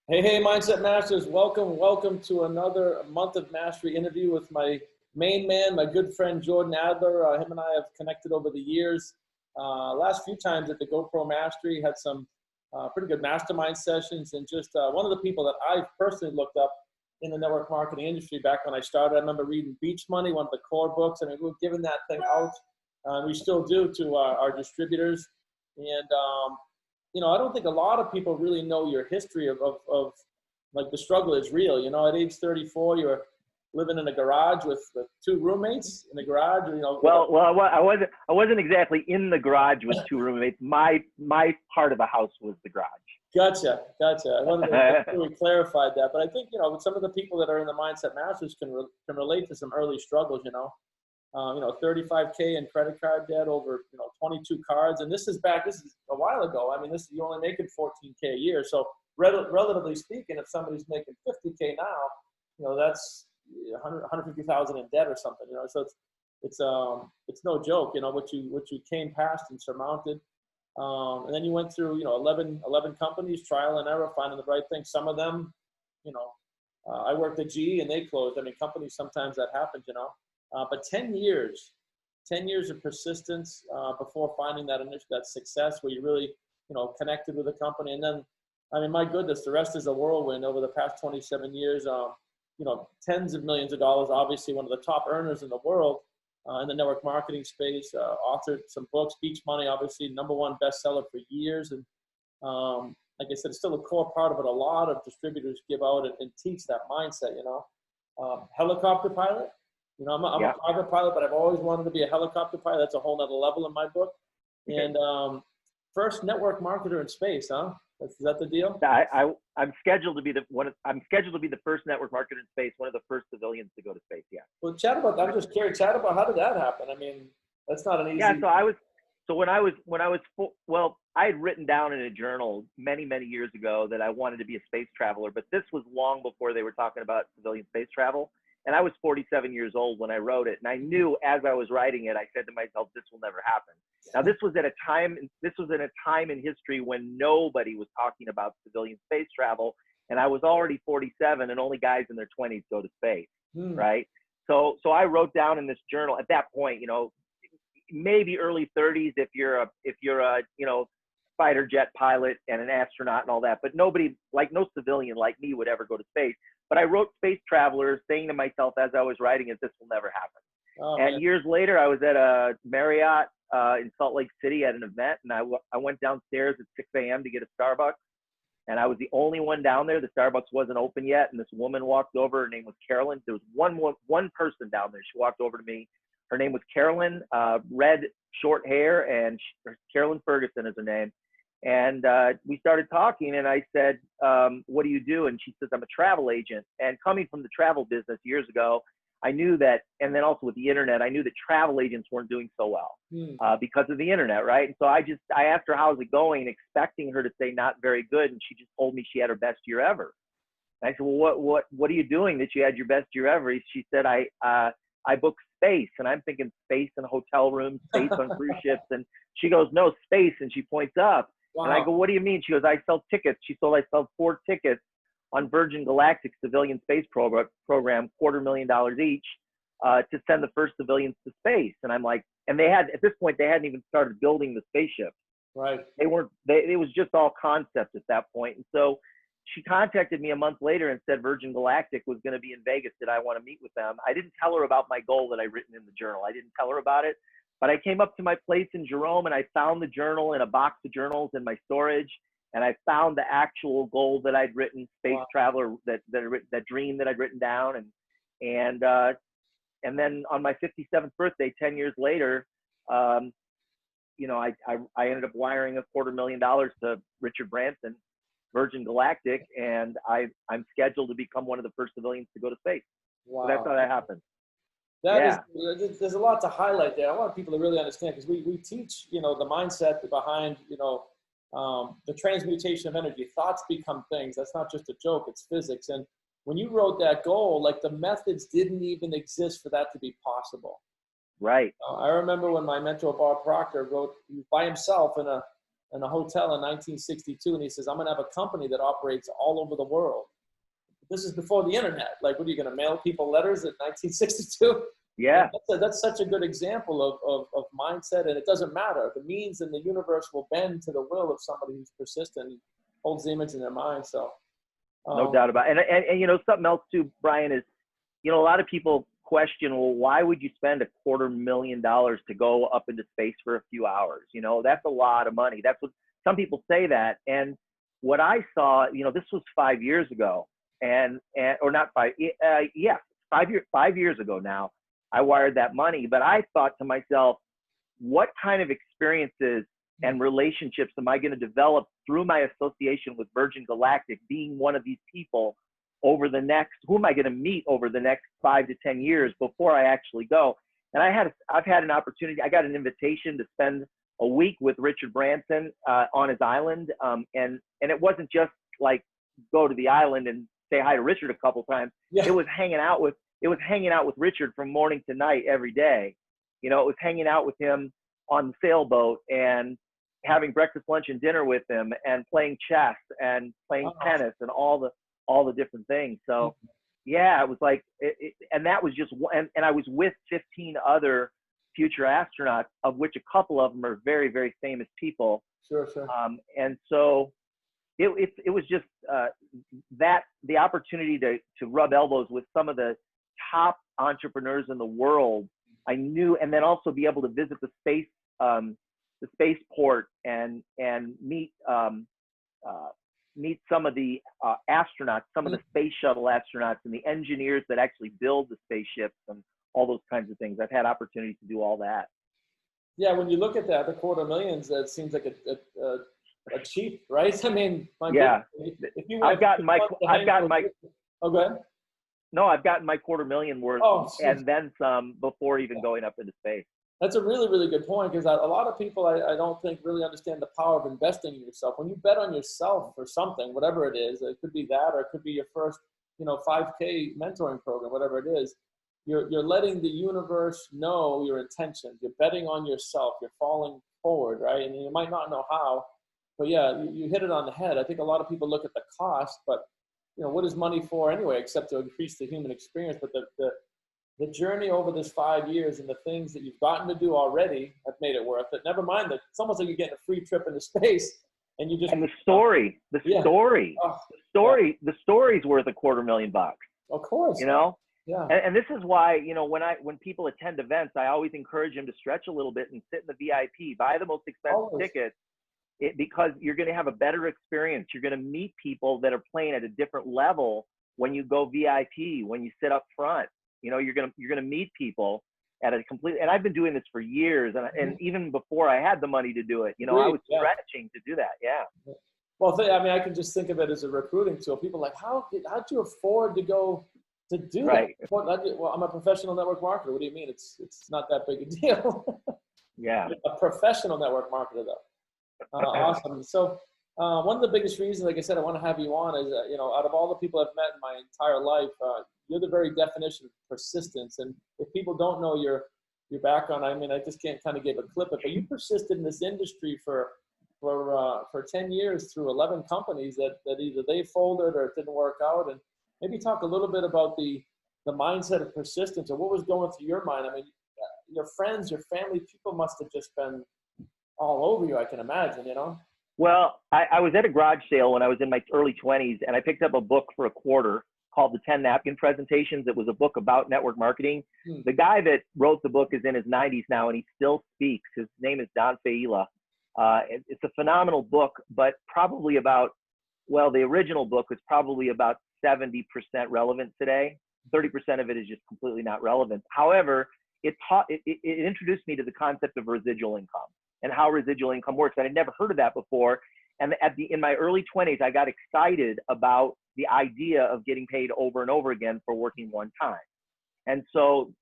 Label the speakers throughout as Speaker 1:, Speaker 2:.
Speaker 1: Hey, Mindset Masters, welcome to another month of mastery interview with my main man, my good friend Jordan Adler. Him and I have connected over the years. Last few times at the GoPro Mastery, had some pretty good mastermind sessions, and just one of the people that I personally looked up in the network marketing industry back when I started. I remember reading Beach Money, one of the core books. I mean, we were giving that thing out. We still do to our distributors. And I don't think a lot of people really know your history of like the struggle is real. At age 34, you're living in a garage with two roommates in the garage.
Speaker 2: I wasn't exactly in the garage with two roommates. My part of the house was the garage.
Speaker 1: Gotcha. I wanted to make sure we clarified that. But I think, with some of the people that are in the Mindset Masters can relate to some early struggles, 35K in credit card debt over, 22 cards. And this is a while ago. I mean, you're only making 14K a year. So relatively speaking, if somebody's making 50K now, that's 150,000 in debt or something, so it's no joke, what you came past and surmounted. And then you went through, 11 companies, trial and error, finding the right thing. Some of them, I worked at GE and they closed. I mean, companies, sometimes that happens, but 10 years of persistence before finding that success where you really, connected with the company. And then, I mean, my goodness, the rest is a whirlwind over the past 27 years. Tens of millions of dollars, obviously one of the top earners in the world in the network marketing space, authored some books, Beach Money, obviously #1 bestseller for years. And like I said, it's still a core part of it. A lot of distributors give out and teach that mindset, helicopter pilot. I'm a private pilot, but I've always wanted to be a helicopter pilot. That's a whole nother level in my book. And first network marketer in space, huh? Is that the deal?
Speaker 2: I'm scheduled to be the first network marketer in space, one of the first civilians to go to space. Yeah.
Speaker 1: Well, I'm just curious. Chat about how did that happen? I mean, that's not an easy.
Speaker 2: Yeah. I had written down in a journal many years ago that I wanted to be a space traveler, but this was long before they were talking about civilian space travel. And I was 47 years old when I wrote it. And I knew as I was writing it, I said to myself, this will never happen. Now, this was in a time in history when nobody was talking about civilian space travel. And I was already 47 and only guys in their 20s go to space, right? So I wrote down in this journal at that point, maybe early 30s if you're a fighter jet pilot and an astronaut and all that, but no civilian like me would ever go to space. But I wrote Space Travelers, saying to myself as I was writing it, this will never happen. And years later, I was at a Marriott in Salt Lake City at an event, and I went downstairs at 6 a.m. to get a Starbucks, and I was the only one down there. The Starbucks wasn't open yet, and this woman walked over. Her name was Carolyn. There was one person down there. She walked over to me. Her name was Carolyn, red, short hair, and Carolyn Ferguson is her name. And we started talking, and I said, what do you do? And she says, I'm a travel agent. And coming from the travel business years ago, I knew that, and then also with the internet, I knew that travel agents weren't doing so well because of the internet, right? And so I asked her, how's it going, expecting her to say not very good. And she just told me she had her best year ever. And I said, well, what are you doing that you had your best year ever? She said, I booked space. And I'm thinking space in hotel rooms, space on cruise ships. And she goes, no, space. And she points up. Wow. And I go, what do you mean? She goes, I sell tickets. I sold 4 tickets on Virgin Galactic civilian space program, $250,000 each, to send the first civilians to space. And I'm like, and at this point, they hadn't even started building the spaceship.
Speaker 1: Right.
Speaker 2: It was just all concept at that point. And so she contacted me a month later and said Virgin Galactic was going to be in Vegas. Did I want to meet with them? I didn't tell her about my goal that I'd written in the journal. I didn't tell her about it. But I came up to my place in Jerome and I found the journal in a box of journals in my storage. And I found the actual goal that I'd written, space traveler, that dream that I'd written down. And then on my 57th birthday, 10 years later, I ended up wiring $250,000 to Richard Branson, Virgin Galactic, and I'm scheduled to become one of the first civilians to go to space.
Speaker 1: Wow.
Speaker 2: So that's how that happened.
Speaker 1: There's a lot to highlight there. I want people to really understand, because we teach, the mindset behind, the transmutation of energy. Thoughts become things. That's not just a joke, it's physics. And when you wrote that goal, like, the methods didn't even exist for that to be possible.
Speaker 2: Right.
Speaker 1: I remember when my mentor, Bob Proctor, wrote by himself in a in a hotel in 1962, and he says, I'm going to have a company that operates all over the world. This is before the internet. Like, what are you going to mail people letters in 1962?
Speaker 2: Yeah.
Speaker 1: That's such a good example of mindset, and it doesn't matter. The means and the universe will bend to the will of somebody who's persistent and holds the image in their mind. So,
Speaker 2: No doubt about it. And you know, something else too, Brian, is, you know, a lot of people question, well, why would you spend $250,000 to go up into space for a few hours? You know, that's a lot of money. That's what some people say that. And what I saw, you know, this was 5 years ago, or not 5, 5 years ago now, I wired that money. But I thought to myself, what kind of experiences and relationships am I going to develop through my association with Virgin Galactic, being one of these people who am I going to meet over the next 5 to 10 years before I actually go? And I've had an opportunity. I got an invitation to spend a week with Richard Branson on his island. And it wasn't just like go to the island and say hi to Richard a couple times.
Speaker 1: yeah.
Speaker 2: It was hanging out with Richard from morning to night every day. You know, it was hanging out with him on the sailboat and having breakfast, lunch, and dinner with him, and playing chess and playing tennis and all the different things. So yeah, it was like, and that was just one, and I was with 15 other future astronauts, of which a couple of them are very, very famous people.
Speaker 1: Sure.
Speaker 2: And so it was just that the opportunity to rub elbows with some of the top entrepreneurs in the world, I knew, and then also be able to visit the spaceport and meet some of the astronauts, some of the space shuttle astronauts, and the engineers that actually build the spaceships and all those kinds of things. I've had opportunities to do all that.
Speaker 1: Yeah, when you look at that, the $250,000, that seems like a cheap, right? I mean,
Speaker 2: yeah.
Speaker 1: If you
Speaker 2: I've gotten my.
Speaker 1: Oh, go ahead.
Speaker 2: No, I've gotten my $250,000 worth, and then some before even going up into space.
Speaker 1: That's a really, really good point, because a lot of people, I don't think, really understand the power of investing in yourself. When you bet on yourself for something, whatever it is, it could be that, or it could be your first, 5K mentoring program, whatever it is, you're letting the universe know your intentions. You're betting on yourself. You're falling forward, right? And you might not know how, but yeah, you hit it on the head. I think a lot of people look at the cost, but what is money for anyway, except to increase the human experience? But the journey over this 5 years and the things that you've gotten to do already have made it worth it. Never mind that it's almost like you're getting a free trip into space, and you just
Speaker 2: the story's worth $250,000.
Speaker 1: Of course.
Speaker 2: Yeah. And this is why, when people attend events, I always encourage them to stretch a little bit and sit in the VIP, buy the most expensive tickets, because you're going to have a better experience. You're going to meet people that are playing at a different level when you go VIP, when you sit up front. You're going to meet people at a completely, and I've been doing this for years, and even before I had the money to do it, I was stretching to do that. Yeah.
Speaker 1: Well, I can just think of it as a recruiting tool. People are like, how'd you afford to go to do that? Well, I'm a professional network marketer. What do you mean? It's not that big a deal.
Speaker 2: Yeah.
Speaker 1: A professional network marketer, though. Awesome. So one of the biggest reasons, like I said, I want to have you on is, out of all the people I've met in my entire life, you're the very definition of persistence. And if people don't know your background, I just can't kind of give a clip of it, but you persisted in this industry for 10 years through 11 companies that either they folded or it didn't work out. And maybe talk a little bit about the mindset of persistence, or what was going through your mind. Your friends, your family, people must have just been all over you, I can imagine,
Speaker 2: Well, I was at a garage sale when I was in my early 20s, and I picked up a book for $0.25 called The 10 Napkin Presentations. It was a book about network marketing. The guy that wrote the book is in his 90s now, and he still speaks. His name is Don Failla. It's a phenomenal book, but probably the original book was probably about 70% relevant today. 30% of it is just completely not relevant. However, it introduced me to the concept of residual income and how residual income works. And I'd never heard of that before. And in my early 20s, I got excited about the idea of getting paid over and over again for working one time. And so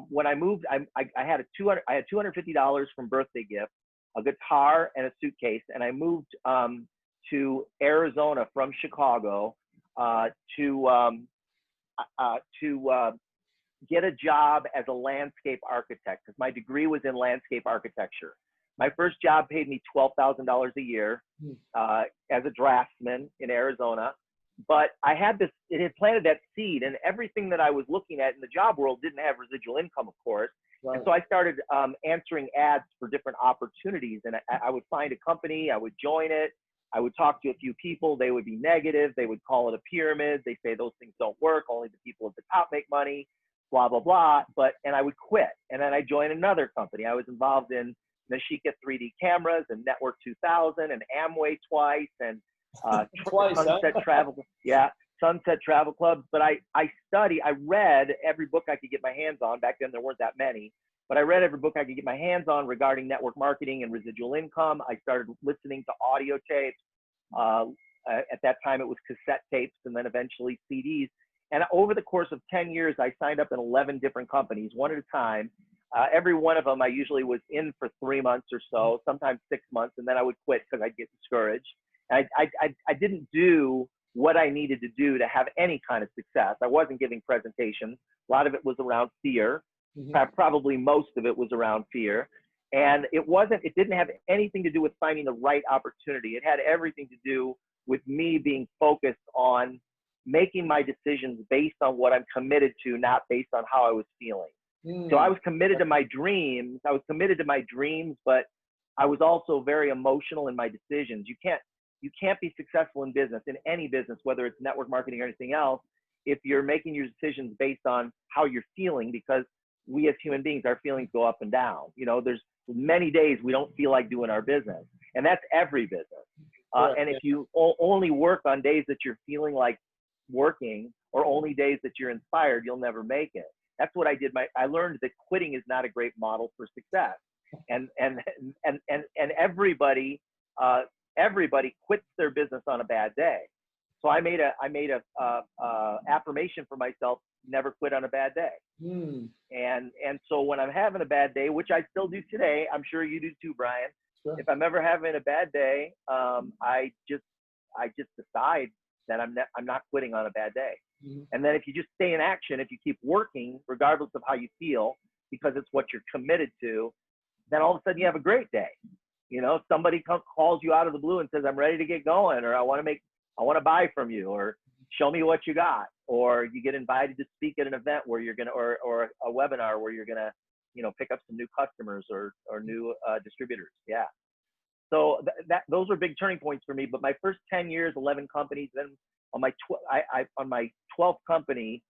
Speaker 2: when I moved, I had $250 from birthday gift, a guitar, and a suitcase, and I moved to Arizona from Chicago to get a job as a landscape architect, because my degree was in landscape architecture. My first job paid me $12,000 a year as a draftsman in Arizona. But I had this, it had planted that seed, and everything that I was looking at in the job world didn't have residual income, of course.
Speaker 1: Right.
Speaker 2: And so I started answering ads for different opportunities. And I would find a company, I would join it, I would talk to a few people, they would be negative, they would call it a pyramid, they say those things don't work, only the people at the top make money, blah, blah, blah. And I would quit. And then I joined another company. I was involved in Nashika 3D cameras and Network 2000 and Amway twice and
Speaker 1: Twice,
Speaker 2: Sunset
Speaker 1: huh?
Speaker 2: Travel, Sunset Travel Clubs. But I read every book I could get my hands on. Back then there weren't that many, but I read every book I could get my hands on regarding network marketing and residual income. I started listening to audio tapes. At that time it was cassette tapes and then eventually CDs. And over the course of 10 years, I signed up in 11 different companies, one at a time. Every one of them, I usually was in for 3 months or so, sometimes 6 months, and then I would quit because I'd get discouraged. I didn't do what I needed to do to have any kind of success. I wasn't giving presentations. A lot of it was around fear. Probably most of it was around fear. And it didn't have anything to do with finding the right opportunity. It had everything to do with me being focused on making my decisions based on what I'm committed to, not based on how I was feeling. So I was committed to my dreams. But I was also very emotional in my decisions. You can't be successful in business, in any business, whether it's network marketing or anything else, if you're making your decisions based on how you're feeling, because we as human beings, our feelings go up and down. You know, there's many days we don't feel like doing our business, and that's every business. And if you only work on days that you're feeling like working, or only days that you're inspired, you'll never make it. That's what I did. I learned that quitting is not a great model for success, and everybody quits their business on a bad day. So I made a affirmation for myself: never quit on a bad day. And so when I'm having a bad day, which I still do today, I'm sure you do too, Brian.
Speaker 1: Sure.
Speaker 2: If I'm ever having a bad day, I just decide that I'm not quitting on a bad day. And then if you just stay in action, if you keep working, regardless of how you feel, because it's what you're committed to, then all of a sudden you have a great day. You know, somebody calls you out of the blue and says, I'm ready to get going, or I want to buy from you, or show me what you got, or you get invited to speak at an event where you're going to, or a webinar where you're going to, you know, pick up some new customers or new distributors. Yeah. So those were big turning points for me. But my first 10 years, 11 companies, then on my 12th company,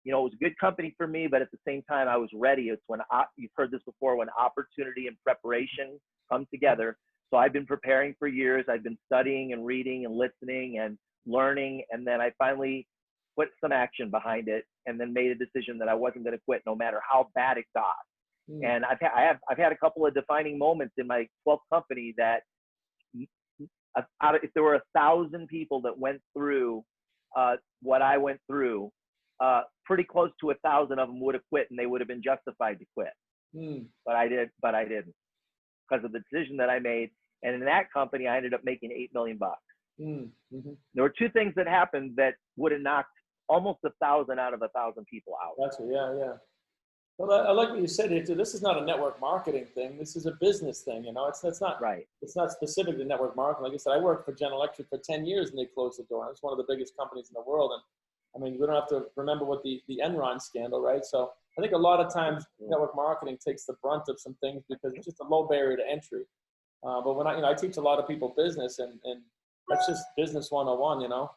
Speaker 2: you know, it was a good company for me, but at the same time, I was ready. It's when you've heard this before, when opportunity and preparation come together. So I've been preparing for years. I've been studying and reading and listening and learning. And then I finally put some action behind it, and then made a decision that I wasn't going to quit no matter how bad it got. And I've had a couple of defining moments in my 12th company that if there were 1,000 people that went through what I went through, pretty close to 1,000 of them would have quit, and they would have been justified to quit. But I didn't, because of the decision that I made. And in that company, I ended up making $8 million. There were two things that happened that would have knocked almost 1,000 out of 1,000 people out.
Speaker 1: Gotcha. Yeah. Well, I like what you said here too. This is not a network marketing thing. This is a business thing. You know, it's not
Speaker 2: right.
Speaker 1: It's not specific to network marketing. Like I said, I worked for General Electric for 10 years, and they closed the door. It's one of the biggest companies in the world. And I mean, we don't have to remember what the Enron scandal, right? So I think a lot of times network marketing takes the brunt of some things because it's just a low barrier to entry. But when I teach a lot of people business, and that's just business 101, you know.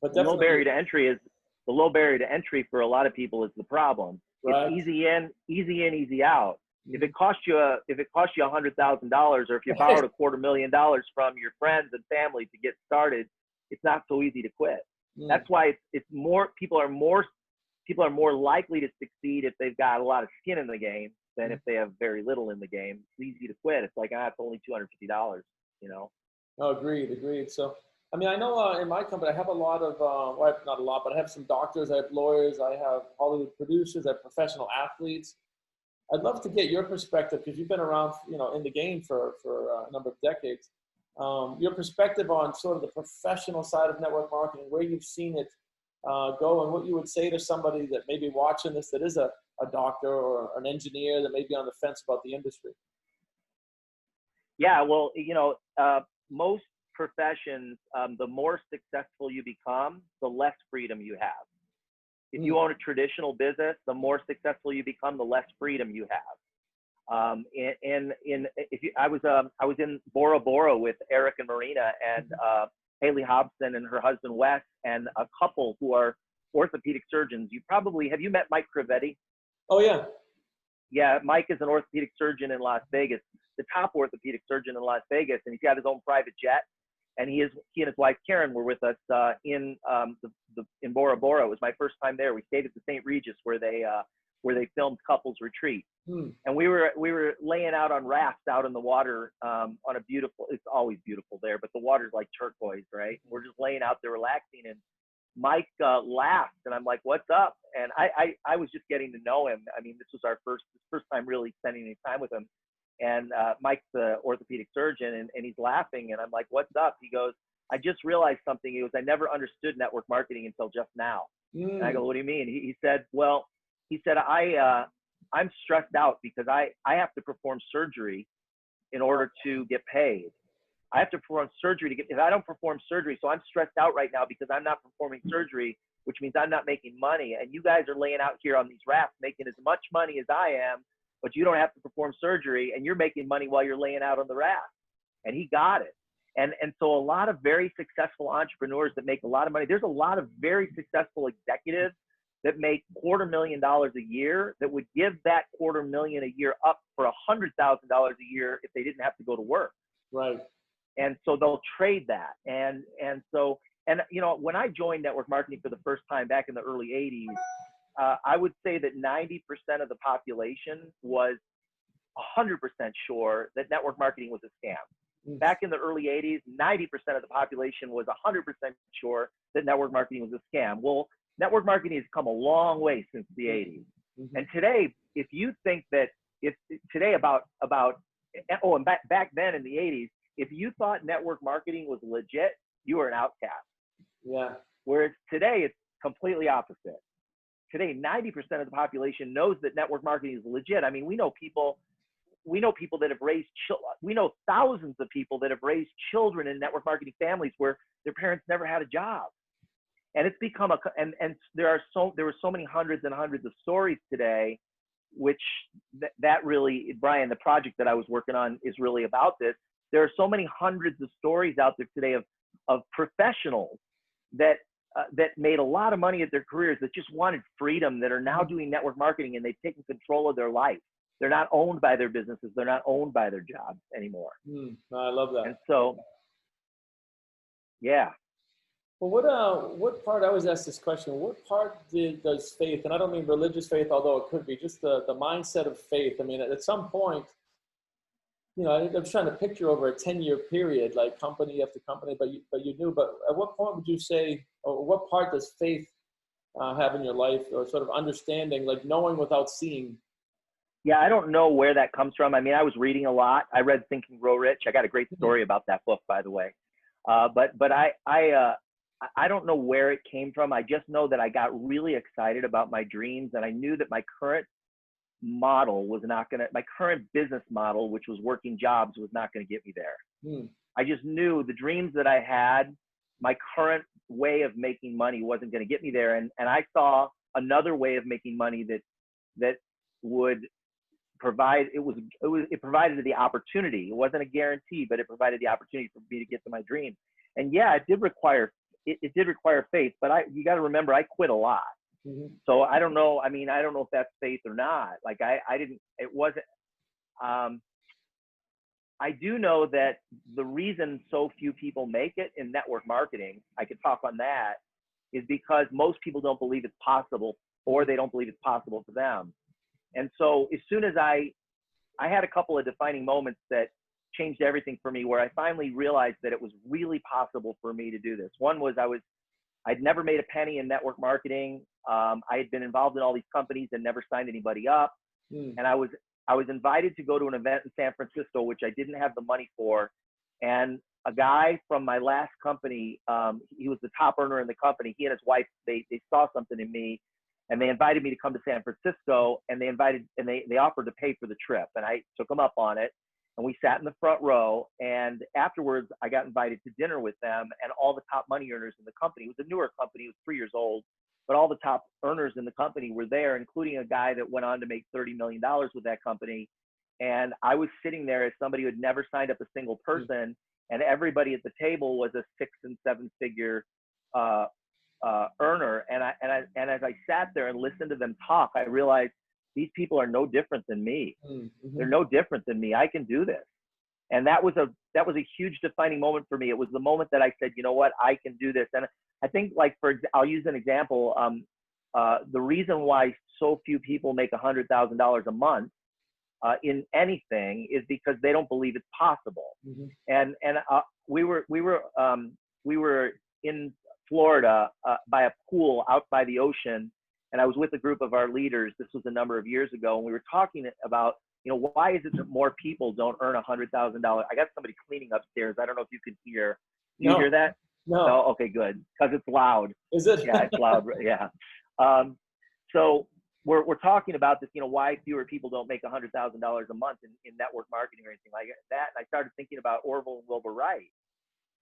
Speaker 1: But
Speaker 2: the low barrier to entry for a lot of people is the problem.
Speaker 1: Right.
Speaker 2: It's easy in, easy out. If it costs you $100,000, or if you borrowed $250,000 from your friends and family to get started, it's not so easy to quit. That's why it's more people are more likely to succeed if they've got a lot of skin in the game than if they have very little in the game. It's easy to quit. It's like, it's only $250, you know.
Speaker 1: Oh, agreed. So, I mean, I know in my company, I have a lot of, well, not a lot, but I have some doctors, I have lawyers, I have Hollywood producers, I have professional athletes. I'd love to get your perspective, because you've been around, you know, in the game for a number of decades. Your perspective on sort of the professional side of network marketing, where you've seen it go, and what you would say to somebody that may be watching this that is a doctor or an engineer that may be on the fence about the industry.
Speaker 2: Yeah, well, most professions, the more successful you become, the less freedom you have. If you own a traditional business, the more successful you become, the less freedom you have. I was in Bora Bora with Eric and Marina and Haley Hobson and her husband Wes and a couple who are orthopedic surgeons. Have you met Mike Crevetti?
Speaker 1: Oh yeah.
Speaker 2: Yeah, Mike is an orthopedic surgeon in Las Vegas, the top orthopedic surgeon in Las Vegas, and he's got his own private jet. And he and his wife Karen were with us in Bora Bora. It was my first time there. We stayed at the St. Regis where they filmed Couples Retreat. And we were laying out on rafts out in the water on a beautiful. It's always beautiful there, but the water's like turquoise, right? We're just laying out there relaxing, and Mike laughed, and I'm like, "What's up?" And I was just getting to know him. I mean, this was our first time really spending any time with him. And Mike's the orthopedic surgeon, and he's laughing, and I'm like, "What's up?" He goes, "I just realized something." He goes, "I never understood network marketing until just now." And I go, "What do you mean?" He said, "Well," he said, I'm stressed out because I have to perform surgery in order to get paid. I have to perform surgery if I don't perform surgery, so I'm stressed out right now because I'm not performing surgery, which means I'm not making money. And you guys are laying out here on these rafts making as much money as I am, but you don't have to perform surgery, and you're making money while you're laying out on the raft." And he got it. And so a lot of very successful entrepreneurs that make a lot of money, there's a lot of very successful executives that make $250,000 a year that would give that $250,000 a year up for $100,000 a year if they didn't have to go to work.
Speaker 1: Right.
Speaker 2: And so they'll trade that. And when I joined network marketing for the first time back in the early 80s, I would say that 90% of the population was 100% sure that network marketing was a scam. Back in the early 80s, 90% of the population was 100% sure that network marketing was a scam. Well, network marketing has come a long way since the 80s. And today, if you think that back then in the 80s, if you thought network marketing was legit, you were an outcast.
Speaker 1: Yeah.
Speaker 2: Whereas today, it's completely opposite. Today, 90% of the population knows that network marketing is legit. I mean, we know people that have raised we know thousands of people that have raised children in network marketing families where their parents never had a job. And it's become there were so many hundreds and hundreds of stories today, which that really, Brian, the project that I was working on is really about this. There are so many hundreds of stories out there today of professionals that made a lot of money at their careers that just wanted freedom, that are now doing network marketing, and they've taken control of their life. They're not owned by their businesses. They're not owned by their jobs anymore.
Speaker 1: I love that.
Speaker 2: And so, yeah.
Speaker 1: Well, what part, I always ask this question, what part does faith, and I don't mean religious faith, although it could be, just the mindset of faith. I mean, at some point, I'm trying to picture over a 10-year period, like company after company, but at what point would you say, or what part does faith have in your life, or sort of understanding, like knowing without seeing?
Speaker 2: Yeah, I don't know where that comes from. I mean, I was reading a lot. I read Think and Grow Rich. I got a great story about that book, by the way. But I don't know where it came from. I just know that I got really excited about my dreams, and I knew that my current model was not going to, my current business model, which was working jobs, was not going to get me there. I just knew the dreams that I had, my current way of making money wasn't going to get me there. And I saw another way of making money that would provide, it provided the opportunity. It wasn't a guarantee, but it provided the opportunity for me to get to my dream. And yeah, it did require faith, but you got to remember, I quit a lot. So I don't know. I mean, I don't know if that's faith or not. Like it wasn't, I do know that the reason so few people make it in network marketing, I could talk on that, is because most people don't believe it's possible, or they don't believe it's possible for them. And so as soon as I had a couple of defining moments that changed everything for me, where I finally realized that it was really possible for me to do this. One was I'd never made a penny in network marketing. I had been involved in all these companies and never signed anybody up. And I was invited to go to an event in San Francisco, which I didn't have the money for. And a guy from my last company, he was the top earner in the company. He and his wife, they saw something in me, and they invited me to come to San Francisco, and they offered to pay for the trip. And I took them up on it. and we sat in the front row. And afterwards, I got invited to dinner with them and all the top money earners in the company. It was a newer company. It was 3 years old, but all the top earners in the company were there, including a guy that went on to make $30 million with that company. And I was sitting there as somebody who had never signed up a single person, and everybody at the table was a 6- and 7-figure earner. And as I sat there and listened to them talk, I realized these people are no different than me.
Speaker 1: Mm-hmm.
Speaker 2: They're no different than me. I can do this. And that was a huge defining moment for me. It was the moment that I said, you know what, I can do this. And I think, like, I'll use an example. The reason why so few people make $100,000 a month in anything is because they don't believe it's possible.
Speaker 1: Mm-hmm.
Speaker 2: And we were in Florida by a pool out by the ocean, and I was with a group of our leaders. This was a number of years ago, and we were talking about, you know, why is it that more people don't earn $100,000? I got somebody cleaning upstairs. I don't know if you can hear. Do you hear that?
Speaker 1: No.
Speaker 2: No. Okay, good, because it's loud.
Speaker 1: Is it?
Speaker 2: Yeah, it's loud. Yeah. So we're talking about this, you know, why fewer people don't make $100,000 a month in network marketing or anything like that. And I started thinking about Orville and Wilbur Wright.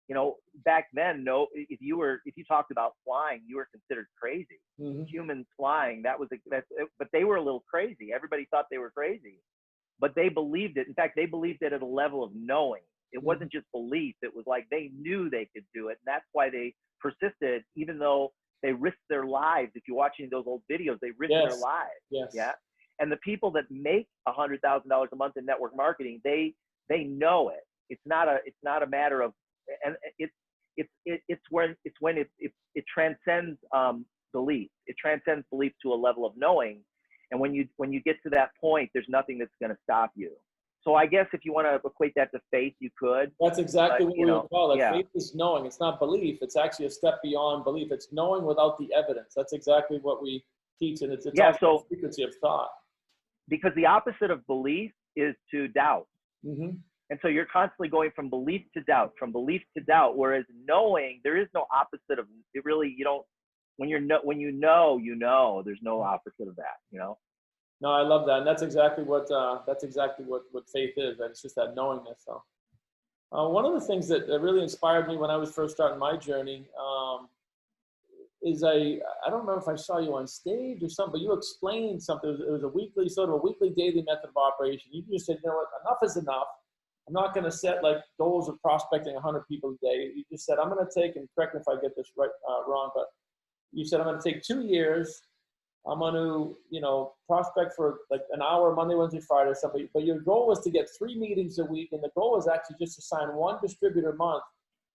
Speaker 2: You know, back then, if you talked about flying, you were considered crazy.
Speaker 1: Mm-hmm.
Speaker 2: Humans flying, but they were a little crazy. Everybody thought they were crazy, but they believed it. In fact, they believed it at a level of knowing. It wasn't just belief. It was like they knew they could do it. And that's why they persisted, even though they risked their lives. If you're watching those old videos, they risked their lives.
Speaker 1: Yes.
Speaker 2: Yeah. And the people that make $100,000 a month in network marketing, they know it. It's not a matter of, and it's when it transcends belief. It transcends belief to a level of knowing. And when you get to that point, there's nothing that's going to stop you. So I guess if you want to equate that to faith, you could.
Speaker 1: That's exactly what we would call it.
Speaker 2: Yeah.
Speaker 1: Faith is knowing. It's not belief. It's actually a step beyond belief. It's knowing without the evidence. That's exactly what we teach, and it's also a frequency of thought.
Speaker 2: Because the opposite of belief is to doubt. Mm-hmm. And so you're constantly going from belief to doubt, whereas knowing, there is no opposite of it. Really, you don't. When you know, there's no opposite of that. You know.
Speaker 1: No, I love that, and that's exactly what faith is. That it's just that knowingness. So, one of the things that really inspired me when I was first starting my journey is I don't remember if I saw you on stage or something, but you explained something. It was a weekly daily method of operation. You just said, you know what, enough is enough. I'm not going to set like goals of prospecting 100 people a day. You just said, I'm going to take, and correct me if I get this wrong, but you said, I'm going to take 2 years. I'm going to, prospect for like an hour, Monday, Wednesday, Friday or something. But your goal was to get 3 meetings a week. And the goal was actually just to sign 1 distributor a month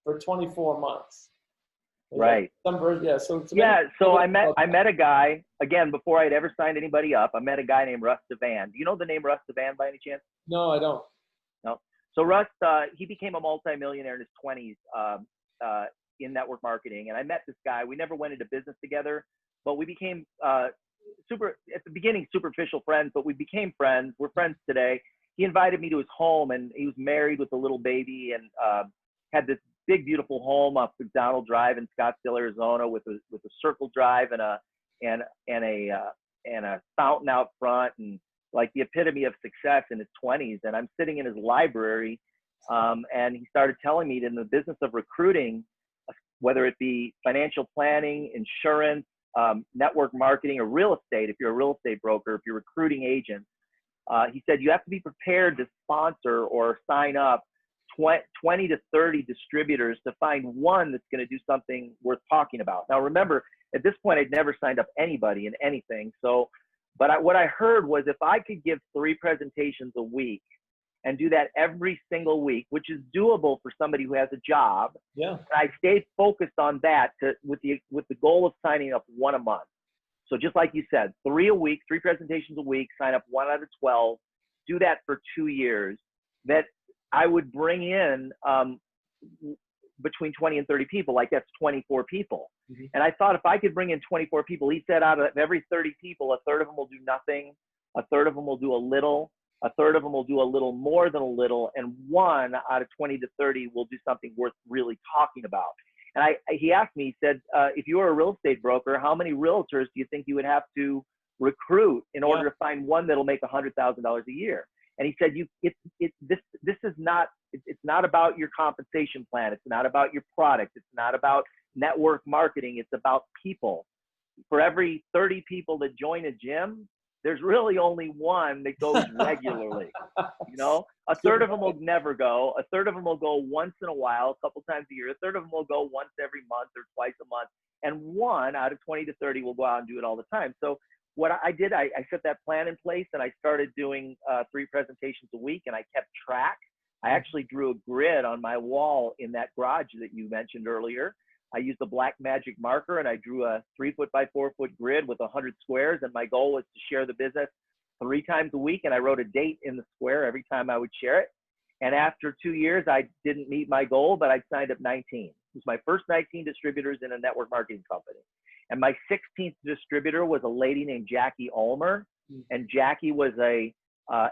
Speaker 1: for 24 months.
Speaker 2: Right.
Speaker 1: Some version, yeah.
Speaker 2: So I met a guy, again, before I'd ever signed anybody up. I met a guy named Russ Devan. Do you know the name Russ Devan by any chance?
Speaker 1: No, I don't.
Speaker 2: No. So Russ, he became a multimillionaire in his 20s in network marketing. And I met this guy. We never went into business together, but we became at the beginning, superficial friends, but we became friends. We're friends today. He invited me to his home, and he was married with a little baby, and had this big, beautiful home up McDonald Drive in Scottsdale, Arizona, with a circle drive and a fountain out front, and like the epitome of success in his 20s. And I'm sitting in his library, and he started telling me that in the business of recruiting, whether it be financial planning, insurance, network marketing, or real estate, if you're a real estate broker, if you're recruiting agents, he said you have to be prepared to sponsor or sign up 20 to 30 distributors to find one that's going to do something worth talking about. Now, remember, at this point, I'd never signed up anybody in anything. So, but what I heard was if I could give 3 presentations a week and do that every single week, which is doable for somebody who has a job.
Speaker 1: Yeah.
Speaker 2: And I stayed focused on that with the goal of signing up 1 a month. So just like you said, 3 a week, 3 presentations a week, sign up 1 out of 12, do that for 2 years, that I would bring in between 20 and 30 people, like that's 24 people. Mm-hmm. And I thought if I could bring in 24 people, he said out of every 30 people, a third of them will do nothing, a third of them will do a little, a third of them will do a little more than a little, and 1 out of 20 to 30 will do something worth really talking about. And he asked me, he said, if you were a real estate broker, how many realtors do you think you would have to recruit in order to find one that'll make $100,000 a year? And he said, this is not, it's not about your compensation plan. It's not about your product. It's not about network marketing. It's about people. For every 30 people that join a gym, there's really only one that goes regularly. You know, a third of them will never go. A third of them will go once in a while, a couple times a year. A third of them will go once every month or twice a month. And one out of 20 to 30 will go out and do it all the time. So what I did, I set that plan in place, and I started doing 3 presentations a week, and I kept track. I actually drew a grid on my wall in that garage that you mentioned earlier. I used a black magic marker, and I drew a 3-foot by 4-foot grid with 100 squares. And my goal was to share the business 3 times a week. And I wrote a date in the square every time I would share it. And after 2 years, I didn't meet my goal, but I signed up 19. It was my first 19 distributors in a network marketing company. And my 16th distributor was a lady named Jackie Ulmer. And Jackie was a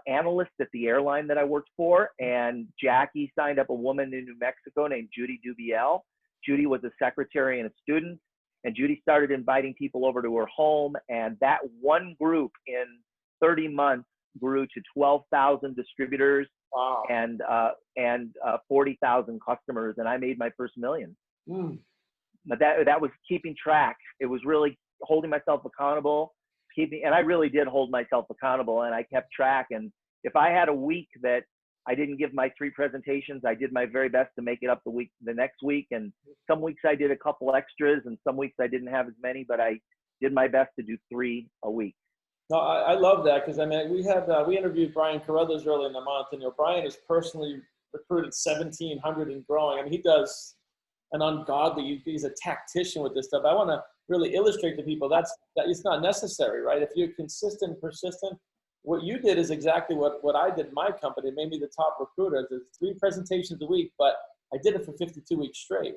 Speaker 2: analyst at the airline that I worked for. And Jackie signed up a woman in New Mexico named Judy Dubiel. Judy was a secretary and a student, and Judy started inviting people over to her home. And that one group in 30 months grew to 12,000 distributors.
Speaker 1: Wow.
Speaker 2: And 40,000 customers, and I made my first million. But that was keeping track. It was really holding myself accountable, and I really did hold myself accountable, and I kept track. And if I had a week that I didn't give my 3 presentations, I did my very best to make it up the next week. And some weeks I did a couple extras, and some weeks I didn't have as many, but I did my best to do 3 a week.
Speaker 1: No, I love that, because I mean, we interviewed Brian Carruthers early in the month, and Brian has personally recruited 1,700 and growing. I mean, he does an ungodly. He's a tactician with this stuff. I want to really illustrate to people that it's not necessary, right? If you're consistent, persistent, what you did is exactly what I did in my company. It made me the top recruiter. There's 3 presentations a week, but I did it for 52 weeks straight.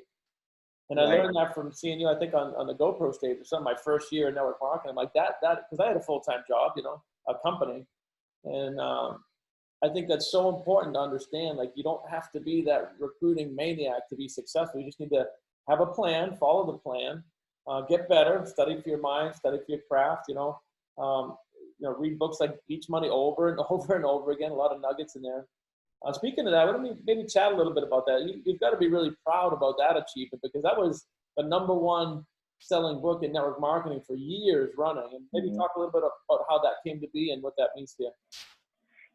Speaker 1: And I learned that from seeing you, I think, on the GoPro stage or something, my first year in network marketing. I'm like that, because I had a full-time job, a company. And I think that's so important to understand. Like, you don't have to be that recruiting maniac to be successful. You just need to have a plan, follow the plan, get better, study for your mind, study for your craft, read books like Beach Money over and over and over again, a lot of nuggets in there. Speaking of that, why don't we maybe chat a little bit about that? You've got to be really proud about that achievement, because that was the #1 selling book in network marketing for years running. And maybe talk a little bit about how that came to be and what that means to you.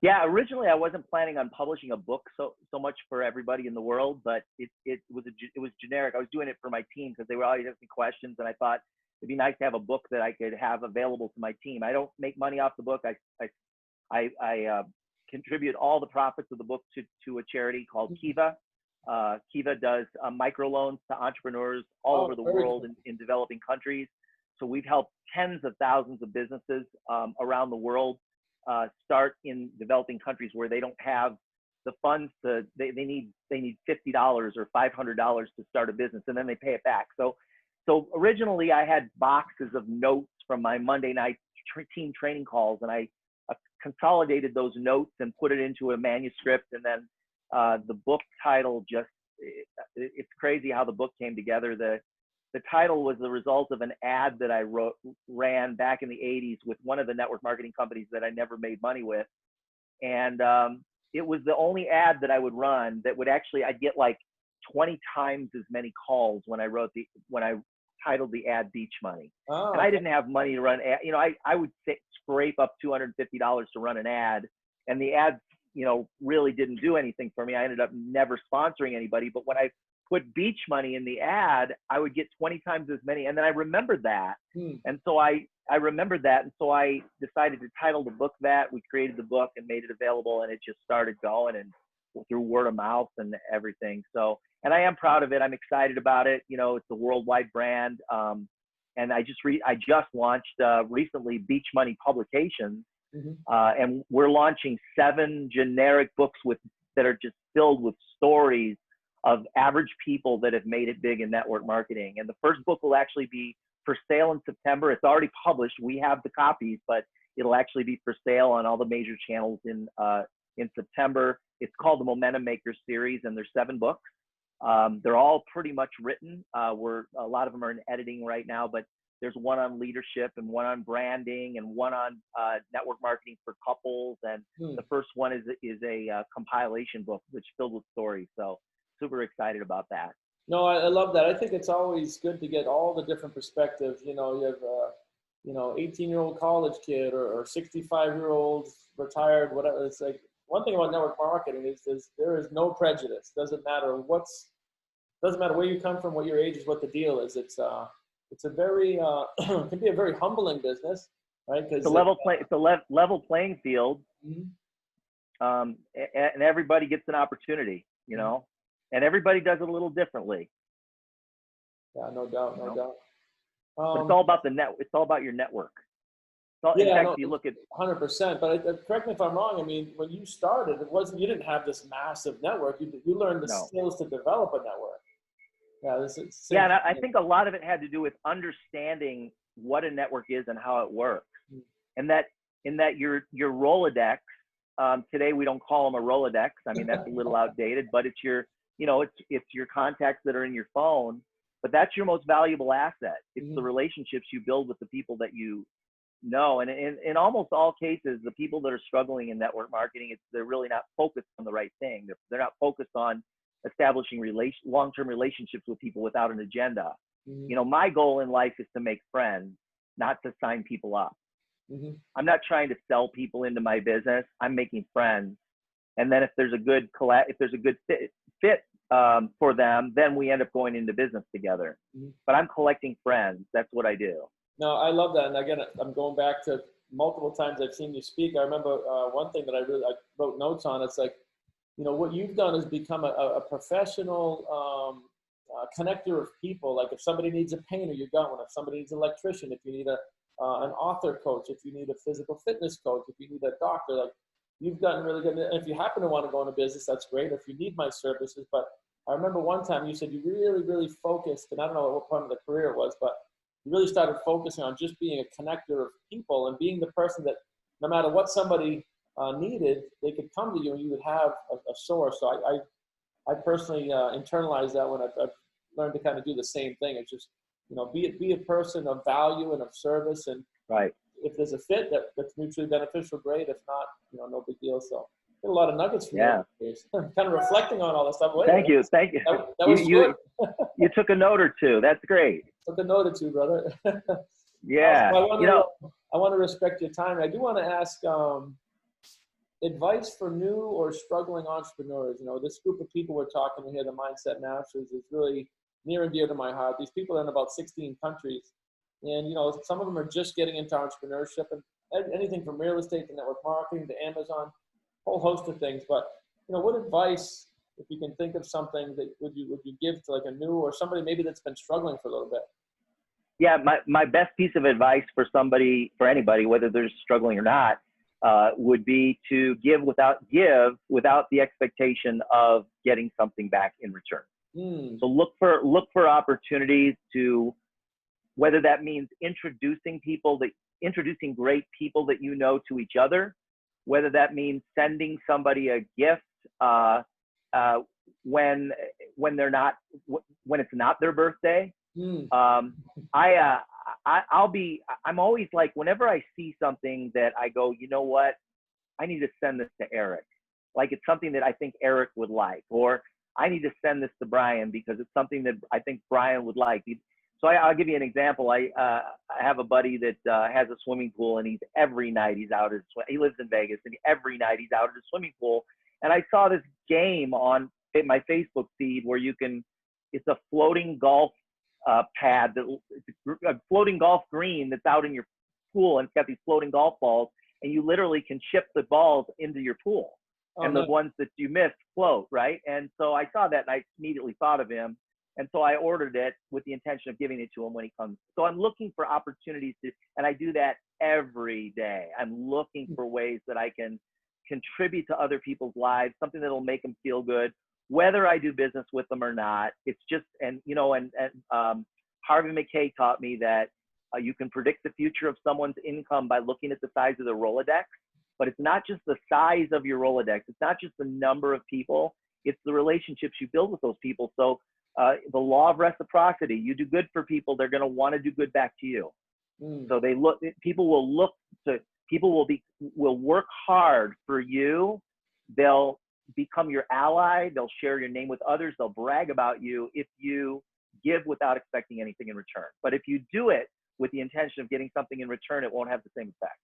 Speaker 2: Yeah, originally I wasn't planning on publishing a book so much for everybody in the world, but it was generic. I was doing it for my team because they were always asking questions, and I thought it'd be nice to have a book that I could have available to my team. I don't make money off the book. I contribute all the profits of the book to a charity called Kiva. Kiva does microloans to entrepreneurs all over the world in developing countries. So we've helped tens of thousands of businesses around the world start in developing countries where they don't have the funds they need $50 or $500 to start a business, and then they pay it back. So originally I had boxes of notes from my Monday night team training calls, and I consolidated those notes and put it into a manuscript. And then the book title it's crazy how the book came together. The title was the result of an ad that I ran back in the 80s with one of the network marketing companies that I never made money with. And it was the only ad that I would run that would I'd get like 20 times as many calls when I titled the ad Beach Money. And I didn't have money to run ad. I would scrape up $250 to run an ad, and the ads, really didn't do anything for me. I ended up never sponsoring anybody. But when I put Beach Money in the ad, I would get 20 times as many. And then I remembered that. And so I remembered that. And so I decided to title the book that. We created the book and made it available, and it just started going, and through word of mouth and everything. So, and I am proud of it. I'm excited about it. It's a worldwide brand. And I just launched recently Beach Money Publications. And we're launching 7 generic books that are just filled with stories of average people that have made it big in network marketing. And the first book will actually be for sale in September. It's already published. We have the copies, but it'll actually be for sale on all the major channels in September. It's called the Momentum Maker series, and there's 7 books. They're all pretty much written. A lot of them are in editing right now, but There's one on leadership and one on branding and one on network marketing for couples. And the first one is a compilation book, which is filled with stories. So super excited about that.
Speaker 1: No, I love that. I think it's always good to get all the different perspectives. You know, you have, 18-year-old college kid or 65-year-old retired, whatever. It's like one thing about network marketing is there is no prejudice. Doesn't matter where you come from, what your age is, what the deal is. It's a very can be a very humbling business, right? Because
Speaker 2: it's a level playing field, and everybody gets an opportunity, you know, and everybody does it a little differently.
Speaker 1: Yeah, no doubt.
Speaker 2: But it's all about it's all about your network. In fact, you look at
Speaker 1: 100%. But correct me if I'm wrong. I mean, when you started, you didn't have this massive network. You learned the skills to develop a network. Yeah,
Speaker 2: and I think a lot of it had to do with understanding what a network is and how it works, and that your Rolodex. Today we don't call them a Rolodex. I mean, that's a little outdated, but it's your contacts that are in your phone. But that's your most valuable asset. It's the relationships you build with the people that you know. And in almost all cases, the people that are struggling in network marketing, they're really not focused on the right thing. They're not focused on establishing long-term relationships with people without an agenda. You know, my goal in life is to make friends, not to sign people up. I'm not trying to sell people into my business. I'm making friends. And then if there's a good fit for them, then we end up going into business together. But I'm collecting friends. That's what I do.
Speaker 1: No, I love that. And again, I'm going back to multiple times I've seen you speak. I remember one thing that I wrote notes on. It's like, you know, what you've done is become a professional connector of people. Like if somebody needs a painter, you got one. If somebody needs an electrician, if you need an author coach, if you need a physical fitness coach, if you need a doctor, like you've gotten really good. And if you happen to want to go into business, that's great. If you need my services, but I remember one time you said you really, really focused, and I don't know what part of the career it was, but you really started focusing on just being a connector of people and being the person that no matter what somebody needed, they could come to you and you would have a source. So I personally internalized that when I've learned to kind of do the same thing. It's just, you know, be a person of value and of service. And if there's a fit that's mutually beneficial, great. If not, you know, no big deal. So get a lot of nuggets from you. I'm kind of reflecting on all this stuff.
Speaker 2: Thank you.
Speaker 1: That was good.
Speaker 2: You took a note or two. That's great.
Speaker 1: Took a note or two, brother.
Speaker 2: Yeah.
Speaker 1: I want to respect your time. I do want to ask advice for new or struggling entrepreneurs. You know, this group of people we're talking to here, the Mindset Masters, is really near and dear to my heart. These people are in about 16 countries. And, you know, some of them are just getting into entrepreneurship and anything from real estate to network marketing to Amazon, whole host of things. But, you know, what advice, if you can think of something that would you give to like a new or somebody maybe that's been struggling for a little bit?
Speaker 2: Yeah, my best piece of advice for anybody, whether they're struggling or not, would be to give without the expectation of getting something back in return. So look for opportunities to, whether that means introducing great people that you know to each other, whether that means sending somebody a gift when it's not their birthday. I'm always like, whenever I see something that I go, you know what, I need to send this to Eric. Like it's something that I think Eric would like, or I need to send this to Brian because it's something that I think Brian would like. So I'll give you an example. I have a buddy that has a swimming pool, and every night he's out at he lives in Vegas, and every night he's out at a swimming pool. And I saw this game on my Facebook feed where it's a floating golf pad, a floating golf green that's out in your pool, and it's got these floating golf balls, and you literally can chip the balls into your pool. And the ones that you missed float, right? And so I saw that and I immediately thought of him. And so I ordered it with the intention of giving it to him when he comes. So I'm looking for opportunities and I do that every day. I'm looking for ways that I can contribute to other people's lives, something that'll make them feel good, whether I do business with them or not. It's just, and Harvey McKay taught me that you can predict the future of someone's income by looking at the size of their Rolodex. But it's not just the size of your Rolodex. It's not just the number of people. It's the relationships you build with those people. So the law of reciprocity. You do good for people, they're going to want to do good back to you. So people will work hard for you. They'll become your ally. They'll share your name with others. They'll brag about you if you give without expecting anything in return. But if you do it with the intention of getting something in return, it won't have the same effect.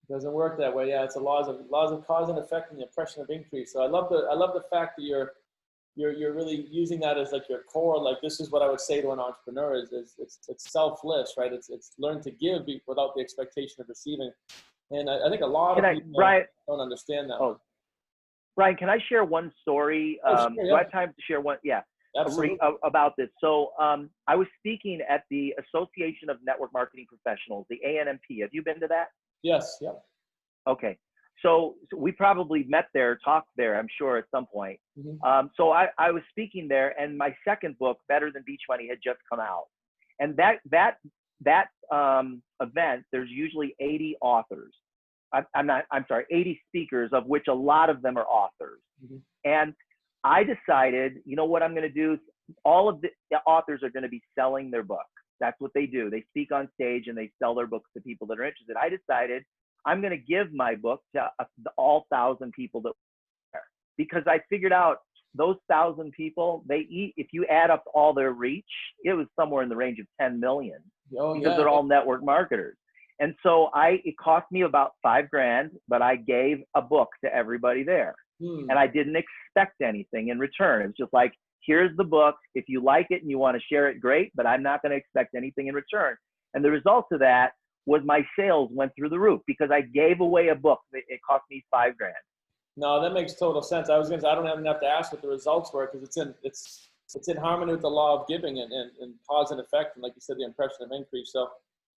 Speaker 1: It doesn't work that way. Yeah, it's the laws of cause and effect and the oppression of increase. So I love the fact that you're really using that as like your core. Like, this is what I would say to an entrepreneur is it's selfless, right? It's learn to give without the expectation of receiving. And I think a lot of people don't understand that.
Speaker 2: Oh, Brian, can I share one story?
Speaker 1: Sure, yeah.
Speaker 2: Do I have time to share one? Yeah.
Speaker 1: Absolutely.
Speaker 2: About this. So I was speaking at the Association of Network Marketing Professionals, the ANMP. Have you been to that?
Speaker 1: Yes. Yeah.
Speaker 2: Okay. So we probably met there, talked there, I'm sure, at some point. So I was speaking there, and my second book, Better Than Beach Money, had just come out. And that event, there's usually 80 authors. 80 speakers, of which a lot of them are authors. And I decided, you know what I'm going to do? All of the authors are going to be selling their book. That's what they do. They speak on stage and they sell their books to people that are interested. I decided I'm going to give my book to all 1,000 people that were there, because I figured out those 1,000 people, if you add up all their reach, it was somewhere in the range of 10 million because they're all network marketers. And so it cost me about $5,000, but I gave a book to everybody there. And I didn't expect anything in return. It was just like, here's the book. If you like it and you want to share it, great, but I'm not going to expect anything in return. And the result of that was my sales went through the roof because I gave away a book that it cost me $5,000.
Speaker 1: No, that makes total sense. I was going to say, I don't even have to ask what the results were, because it's in harmony with the law of giving and cause and effect. And like you said, the impression of increase. So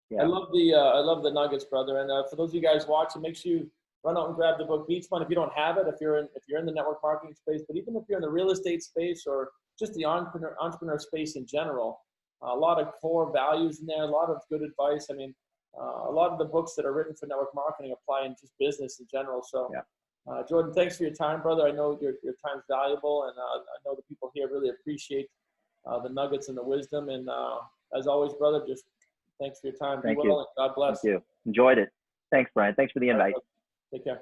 Speaker 1: yeah. I love the nuggets, brother. And for those of you guys watching, make sure you run out and grab the book Beach Fund if you don't have it, if you're in the network marketing space, but even if you're in the real estate space or just the entrepreneur space in general, a lot of core values in there, a lot of good advice. I mean, a lot of the books that are written for network marketing apply in just business in general. So Jordan, thanks for your time, brother. I know your time's valuable, and I know the people here really appreciate the nuggets and the wisdom. And as always, brother, just thanks for your time.
Speaker 2: Thank
Speaker 1: Be well, and God bless.
Speaker 2: Thank you. Enjoyed it. Thanks, Brian. Thanks for the invite.
Speaker 1: Take care.